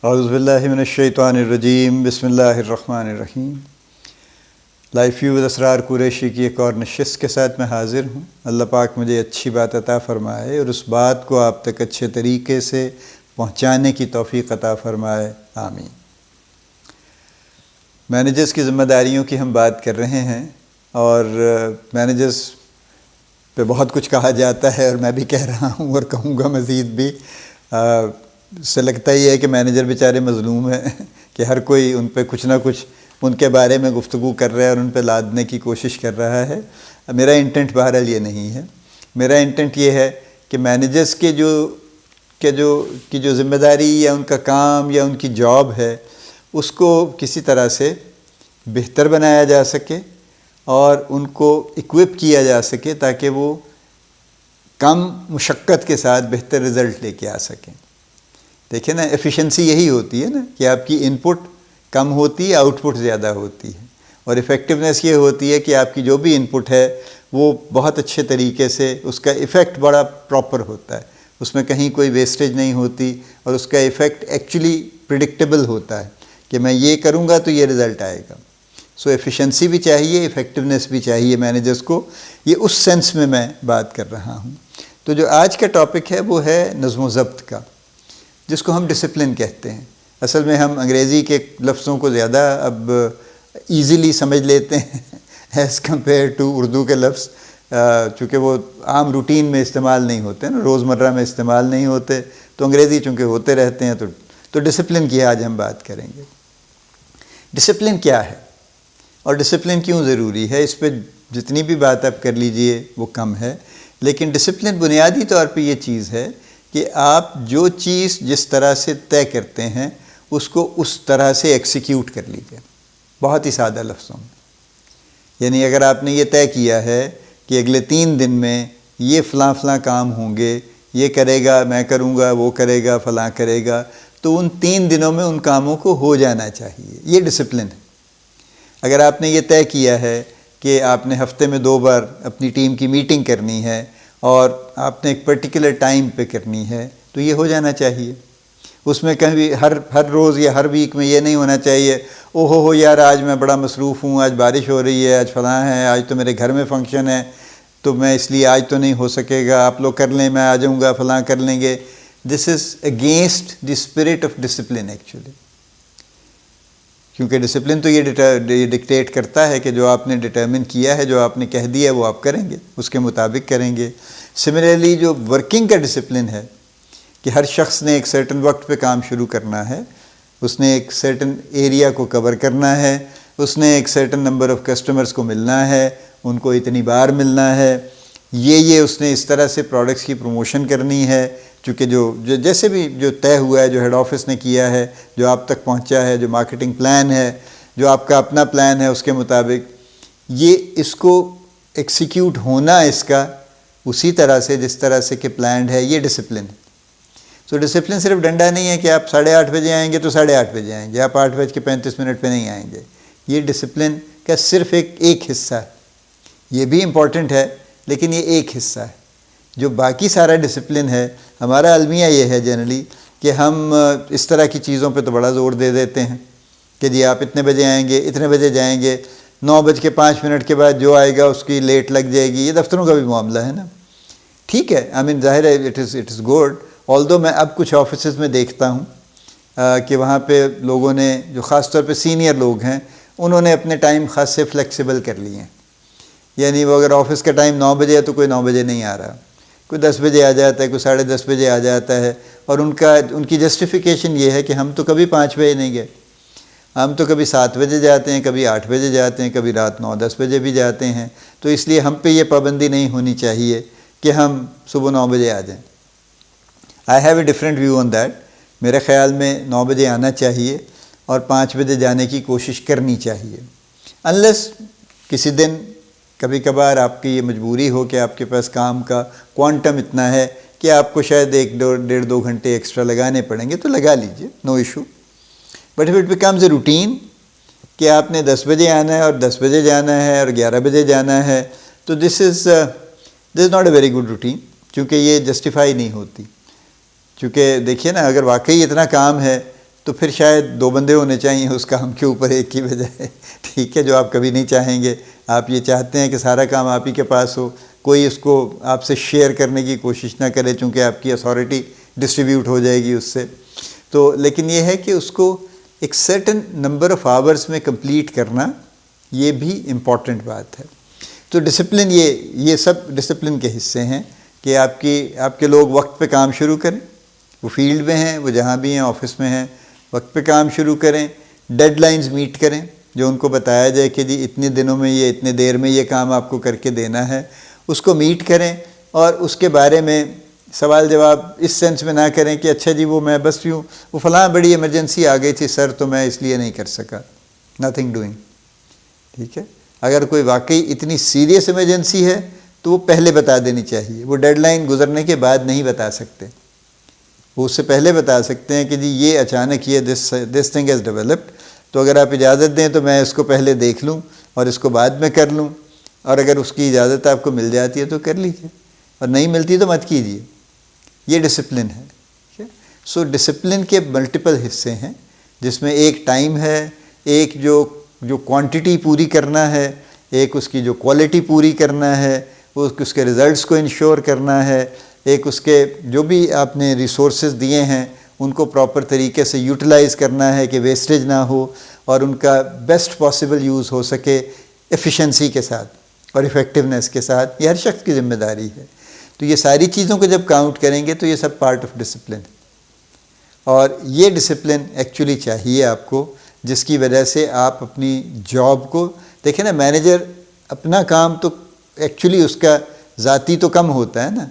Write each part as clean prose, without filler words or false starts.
اعوذ باللہ من الشیطان الرجیم، بسم اللہ الرحمن الرحیم۔ لائف ویو ود اسرار قریشی کی ایک اور نشست کے ساتھ میں حاضر ہوں۔ اللہ پاک مجھے اچھی بات عطا فرمائے اور اس بات کو آپ تک اچھے طریقے سے پہنچانے کی توفیق عطا فرمائے، آمین۔ مینیجرز کی ذمہ داریوں کی ہم بات کر رہے ہیں اور مینیجرز پہ بہت کچھ کہا جاتا ہے اور میں بھی کہہ رہا ہوں اور کہوں گا مزید بھی۔ سے لگتا ہی ہے کہ مینیجر بیچارے مظلوم ہیں کہ ہر کوئی ان پہ کچھ نہ کچھ ان کے بارے میں گفتگو کر رہا ہے اور ان پہ لادنے کی کوشش کر رہا ہے۔ میرا انٹینٹ بہرحال یہ نہیں ہے۔ میرا انٹینٹ یہ ہے کہ مینیجرز کی جو ذمہ داری یا ان کا کام یا ان کی جاب ہے اس کو کسی طرح سے بہتر بنایا جا سکے اور ان کو اکوپ کیا جا سکے تاکہ وہ کم مشقت کے ساتھ بہتر رزلٹ لے کے آ سکیں۔ دیکھیں نا، ایفیشنسی یہی ہوتی ہے نا کہ آپ کی ان پٹ کم ہوتی ہے، آؤٹ پٹ زیادہ ہوتی ہے، اور ایفیکٹونیس یہ ہوتی ہے کہ آپ کی جو بھی ان پٹ ہے وہ بہت اچھے طریقے سے اس کا ایفیکٹ بڑا پراپر ہوتا ہے، اس میں کہیں کوئی ویسٹیج نہیں ہوتی اور اس کا ایفیکٹ ایکچولی پریڈکٹیبل ہوتا ہے کہ میں یہ کروں گا تو یہ رزلٹ آئے گا۔ سو ایفیشنسی بھی چاہیے، ایفیکٹونیس بھی چاہیے مینیجرز کو، یہ اس سینس میں بات کر رہا ہوں۔ تو جو آج کا ٹاپک ہے وہ ہے نظم و ضبط کا، جس کو ہم ڈسپلن کہتے ہیں۔ اصل میں ہم انگریزی کے لفظوں کو زیادہ اب ایزیلی سمجھ لیتے ہیں ایز کمپیئر ٹو اردو کے لفظ، چونکہ وہ عام روٹین میں استعمال نہیں ہوتے نا، روزمرہ میں استعمال نہیں ہوتے، تو انگریزی چونکہ ہوتے رہتے ہیں تو ڈسپلن کی آج ہم بات کریں گے۔ ڈسپلن کیا ہے اور ڈسپلن کیوں ضروری ہے، اس پہ جتنی بھی بات آپ کر لیجئے وہ کم ہے، لیکن ڈسپلن بنیادی طور پہ یہ چیز ہے کہ آپ جو چیز جس طرح سے طے کرتے ہیں اس کو اس طرح سے ایکسیکیوٹ کر لیجیے، بہت ہی سادہ لفظوں میں۔ یعنی اگر آپ نے یہ طے کیا ہے کہ اگلے 3 دن میں یہ فلاں کام ہوں گے، یہ کرے گا، میں کروں گا، وہ کرے گا، فلاں کرے گا، تو ان 3 دنوں میں ان کاموں کو ہو جانا چاہیے، یہ ڈسپلن ہے۔ اگر آپ نے یہ طے کیا ہے کہ آپ نے ہفتے میں 2 بار اپنی ٹیم کی میٹنگ کرنی ہے اور آپ نے ایک پرٹیکولر ٹائم پہ کرنی ہے تو یہ ہو جانا چاہیے۔ اس میں کبھی ہر روز یا ہر ویک میں یہ نہیں ہونا چاہیے ہو یار آج میں بڑا مصروف ہوں، آج بارش ہو رہی ہے، آج فلاں ہے، آج تو میرے گھر میں فنکشن ہے تو میں اس لیے آج تو نہیں ہو سکے گا، آپ لوگ کر لیں، میں آ جاؤں گا، فلاں کر لیں گے۔ This is against the spirit of discipline actually, کیونکہ ڈسپلن تو یہ ڈکٹیٹ کرتا ہے کہ جو آپ نے ڈٹرمن کیا ہے، جو آپ نے کہہ دیا ہے وہ آپ کریں گے، اس کے مطابق کریں گے۔ سملرلی جو ورکنگ کا ڈسپلن ہے کہ ہر شخص نے ایک سرٹن وقت پہ کام شروع کرنا ہے، اس نے ایک سرٹن ایریا کو کور کرنا ہے، اس نے ایک سرٹن نمبر آف کسٹمرز کو ملنا ہے، ان کو اتنی بار ملنا ہے، یہ اس نے اس طرح سے پروڈکٹس کی پروموشن کرنی ہے، چونکہ جو جیسے بھی جو طے ہوا ہے، جو ہیڈ آفس نے کیا ہے، جو آپ تک پہنچا ہے، جو مارکیٹنگ پلان ہے، جو آپ کا اپنا پلان ہے، اس کے مطابق یہ اس کو ایکسیکیوٹ ہونا اس کا اسی طرح سے جس طرح سے کہ پلانڈ ہے، یہ ڈسپلن ہے۔ سو ڈسپلن صرف ڈنڈا نہیں ہے کہ آپ 8:30 بجے آئیں گے تو 8:30 بجے آئیں گے، آپ 8:35 پہ نہیں آئیں گے۔ یہ ڈسپلن کا صرف ایک حصہ ہے، یہ بھی امپورٹنٹ ہے لیکن یہ ایک حصہ ہے۔ جو باقی سارا ڈسپلن ہے، ہمارا المیہ یہ ہے جنرلی کہ ہم اس طرح کی چیزوں پہ تو بڑا زور دے دیتے ہیں کہ جی آپ اتنے بجے آئیں گے، اتنے بجے جائیں گے، 9:05 کے بعد جو آئے گا اس کی لیٹ لگ جائے گی۔ یہ دفتروں کا بھی معاملہ ہے نا، ٹھیک ہے، ظاہر ہے اٹ از گڈ، آلدو میں اب کچھ آفیسز میں دیکھتا ہوں کہ وہاں پہ لوگوں نے، جو خاص طور پہ سینئر لوگ ہیں، انہوں نے اپنے ٹائم خاص سے فلیکسیبل کر لیے ہیں۔ یعنی وہ اگر آفس کا ٹائم 9 بجے ہے تو کوئی 9 بجے نہیں آ رہا، کوئی 10 بجے آ جاتا ہے، کوئی 10:30 بجے آ جاتا ہے، اور ان کی جسٹیفیکیشن یہ ہے کہ ہم تو کبھی 5 بجے نہیں گئے، ہم تو کبھی 7 بجے جاتے ہیں، کبھی 8 بجے جاتے ہیں، کبھی رات 9-10 بجے بھی جاتے ہیں، تو اس لیے ہم پہ یہ پابندی نہیں ہونی چاہیے کہ ہم صبح 9 بجے آ جائیں۔ I have a different view on that. میرے خیال میں 9 بجے آنا چاہیے اور 5 بجے جانے کی کوشش کرنی چاہیے، انلیس کسی دن کبھی کبھار آپ کی یہ مجبوری ہو کہ آپ کے پاس کام کا کوانٹم اتنا ہے کہ آپ کو شاید 1-1.5-2 گھنٹے ایکسٹرا لگانے پڑیں گے تو لگا لیجئے، no issue. But if it becomes a routine کہ آپ نے 10 بجے آنا ہے اور 10 بجے جانا ہے اور 11 بجے جانا ہے، تو this is not a very good routine, چونکہ یہ جسٹیفائی نہیں ہوتی۔ چونکہ دیکھیے نا، اگر واقعی اتنا کام ہے تو پھر شاید 2 بندے ہونے چاہیے اس کام کے اوپر ایک کی بجائے، ٹھیک ہے، جو آپ کبھی نہیں چاہیں گے. آپ یہ چاہتے ہیں کہ سارا کام آپ ہی کے پاس ہو، کوئی اس کو آپ سے شیئر کرنے کی کوشش نہ کرے، چونکہ آپ کی اتھارٹی ڈسٹریبیوٹ ہو جائے گی اس سے. تو لیکن یہ ہے کہ اس کو ایک سرٹن نمبر آف آورس میں کمپلیٹ کرنا، یہ بھی امپورٹنٹ بات ہے. تو ڈسپلن، یہ سب ڈسپلن کے حصے ہیں کہ آپ کے لوگ وقت پہ کام شروع کریں، وہ فیلڈ میں ہیں، وہ جہاں بھی ہیں، آفس میں ہیں، وقت پہ کام شروع کریں. ڈیڈ لائنز میٹ کریں، جو ان کو بتایا جائے کہ جی اتنے دنوں میں یہ، اتنے دیر میں یہ کام آپ کو کر کے دینا ہے، اس کو میٹ کریں. اور اس کے بارے میں سوال جواب اس سینس میں نہ کریں کہ اچھا جی وہ میں بس یوں، وہ فلاں بڑی ایمرجنسی آ گئی تھی سر تو میں اس لیے نہیں کر سکا. نتھنگ ڈوئنگ، ٹھیک ہے. اگر کوئی واقعی اتنی سیریس ایمرجنسی ہے تو وہ پہلے بتا دینی چاہیے. وہ ڈیڈ لائن گزرنے کے بعد نہیں بتا سکتے، وہ اس سے پہلے بتا سکتے ہیں کہ جی یہ اچانک یہ دس تھنگ ہیز ڈیولپڈ، تو اگر آپ اجازت دیں تو میں اس کو پہلے دیکھ لوں اور اس کو بعد میں کر لوں. اور اگر اس کی اجازت آپ کو مل جاتی ہے تو کر لیجیے، اور نہیں ملتی تو مت کیجیے. یہ ڈسپلن ہے. سو ڈسپلن کے ملٹیپل حصے ہیں، جس میں ایک ٹائم ہے، ایک جو کوانٹٹی پوری کرنا ہے، ایک اس کی جو کوالٹی پوری کرنا ہے، وہ اس کے ریزلٹس کو انشور کرنا ہے، ایک اس کے جو بھی آپ نے ریسورسز دیے ہیں ان کو پراپر طریقے سے یوٹیلائز کرنا ہے کہ ویسٹیج نہ ہو اور ان کا بیسٹ پاسبل یوز ہو سکے ایفیشنسی کے ساتھ اور ایفیکٹونیس کے ساتھ. یہ ہر شخص کی ذمہ داری ہے. تو یہ ساری چیزوں کو جب کاؤنٹ کریں گے تو یہ سب پارٹ آف ڈسپلن ہے. اور یہ ڈسپلن ایکچولی چاہیے آپ کو، جس کی وجہ سے آپ اپنی جاب کو دیکھیں نا. مینیجر اپنا کام تو ایکچولی اس کا ذاتی تو کم ہوتا ہے نا،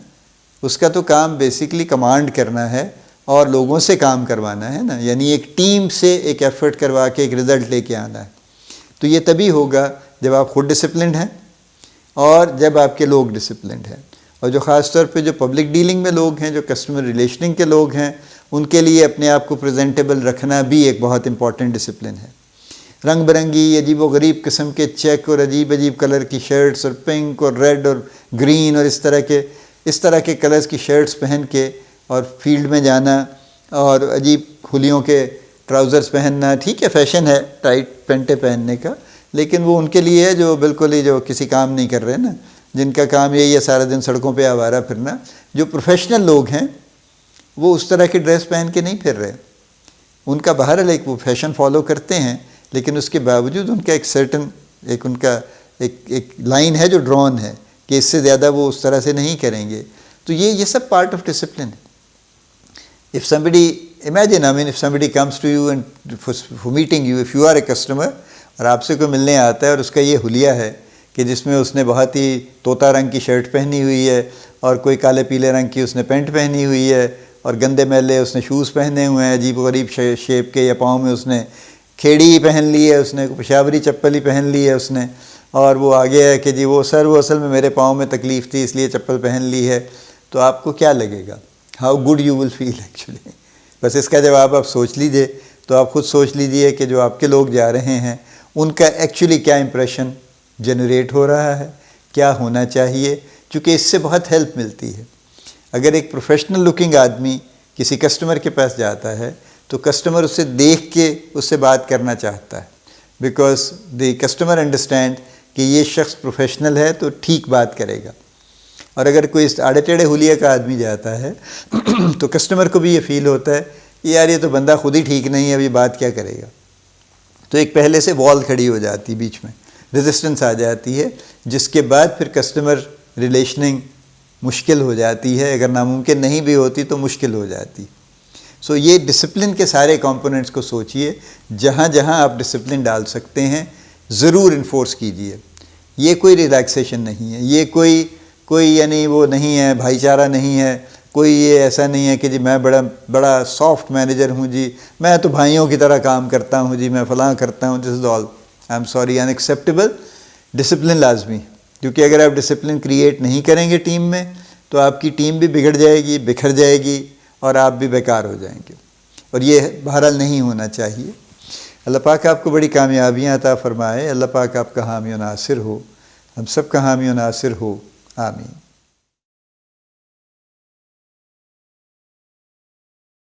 اس کا تو کام بیسیکلی کمانڈ کرنا ہے اور لوگوں سے کام کروانا ہے نا، یعنی ایک ٹیم سے ایک ایفرٹ کروا کے ایک رزلٹ لے کے آنا ہے. تو یہ تبھی ہوگا جب آپ خود ڈسپلنڈ ہیں اور جب آپ کے لوگ ڈسپلنڈ ہیں. اور جو خاص طور پہ جو پبلک ڈیلنگ میں لوگ ہیں، جو کسٹمر ریلیشننگ کے لوگ ہیں، ان کے لیے اپنے آپ کو پریزنٹیبل رکھنا بھی ایک بہت امپورٹنٹ ڈسپلن ہے. رنگ برنگی عجیب و غریب قسم کے چیک اور عجیب عجیب کلر کی شرٹس اور پنک اور ریڈ اور گرین اور اس طرح کے کلرز کی شرٹس پہن کے اور فیلڈ میں جانا اور عجیب کھلیوں کے ٹراؤزرز پہننا، ٹھیک ہے فیشن ہے ٹائٹ پینٹیں پہننے کا، لیکن وہ ان کے لیے ہے جو بالکل ہی جو کسی کام نہیں کر رہے نا، جن کا کام یہی ہے سارا دن سڑکوں پہ آوارہ پھرنا. جو پروفیشنل لوگ ہیں وہ اس طرح کی ڈریس پہن کے نہیں پھر رہے. ان کا بہرحال ایک وہ فیشن فالو کرتے ہیں، لیکن اس کے باوجود ان کا ایک سرٹن ان کا ایک لائن ہے جو ڈرون ہے کہ اس سے زیادہ وہ اس طرح سے نہیں کریں گے. تو یہ سب پارٹ آف ڈسپلن ہے. If somebody, imagine, if somebody comes to you and for meeting you, if you are a customer, اور آپ سے کوئی ملنے آتا ہے اور اس کا یہ حلیہ ہے کہ جس میں اس نے بہت ہی طوطا رنگ کی شرٹ پہنی ہوئی ہے اور کوئی کالے پیلے رنگ کی اس نے پینٹ پہنی ہوئی ہے اور گندے میلے اس نے شوز پہنے ہوئے ہیں عجیب و غریب شیپ کے، یا پاؤں میں اس نے کھیڑی ہی پہن لی ہے، اس نے پشاوری چپل ہی پہن لی ہے اس نے، اور وہ آگے ہے کہ جی وہ اصل میں میرے پاؤں میں تکلیف تھی اس لیے چپل پہن لی ہے. تو آپ کو کیا لگے گا؟ How good you will feel actually. بس اس کا جواب آپ سوچ لیجئے. تو آپ خود سوچ لیجئے کہ جو آپ کے لوگ جا رہے ہیں ان کا ایکچولی کیا امپریشن جنریٹ ہو رہا ہے، کیا ہونا چاہیے، چونکہ اس سے بہت ہیلپ ملتی ہے. اگر ایک پروفیشنل لکنگ آدمی کسی کسٹمر کے پاس جاتا ہے تو کسٹمر اسے دیکھ کے اس سے بات کرنا چاہتا ہے، بیکاز دی کسٹمر انڈرسٹینڈ کہ یہ شخص پروفیشنل ہے تو ٹھیک بات کرے گا. اور اگر کوئی آڑے ٹیڑھے حلیے کا آدمی جاتا ہے تو کسٹمر کو بھی یہ فیل ہوتا ہے کہ یار یہ تو بندہ خود ہی ٹھیک نہیں ہے، اب یہ بات کیا کرے گا. تو ایک پہلے سے وال کھڑی ہو جاتی، بیچ میں ریزسٹنس آ جاتی ہے، جس کے بعد پھر کسٹمر ریلیشننگ مشکل ہو جاتی ہے. اگر ناممکن نہیں بھی ہوتی تو مشکل ہو جاتی. سو یہ ڈسپلن کے سارے کمپوننٹس کو سوچئے، جہاں جہاں آپ ڈسپلن ڈال سکتے ہیں ضرور انفورس کیجئے. یہ کوئی ریلیکسیشن نہیں ہے، یہ کوئی یعنی وہ نہیں ہے، بھائی چارہ نہیں ہے، کوئی یہ ایسا نہیں ہے کہ جی میں بڑا سافٹ مینیجر ہوں، جی میں تو بھائیوں کی طرح کام کرتا ہوں، جی میں فلاں کرتا ہوں. This is all I am sorry unacceptable. Discipline لازمی، کیونکہ اگر آپ ڈسپلن کریٹ نہیں کریں گے ٹیم میں تو آپ کی ٹیم بھی بگڑ جائے گی، بکھر جائے گی اور آپ بھی بیکار ہو جائیں گے، اور یہ بہرحال نہیں ہونا چاہیے. اللہ پاک آپ کو بڑی کامیابیاں عطا فرمائے. اللہ پاک آپ کا حامی و ناصر ہو، ہم سب کا حامی و ناصر ہو. آمین.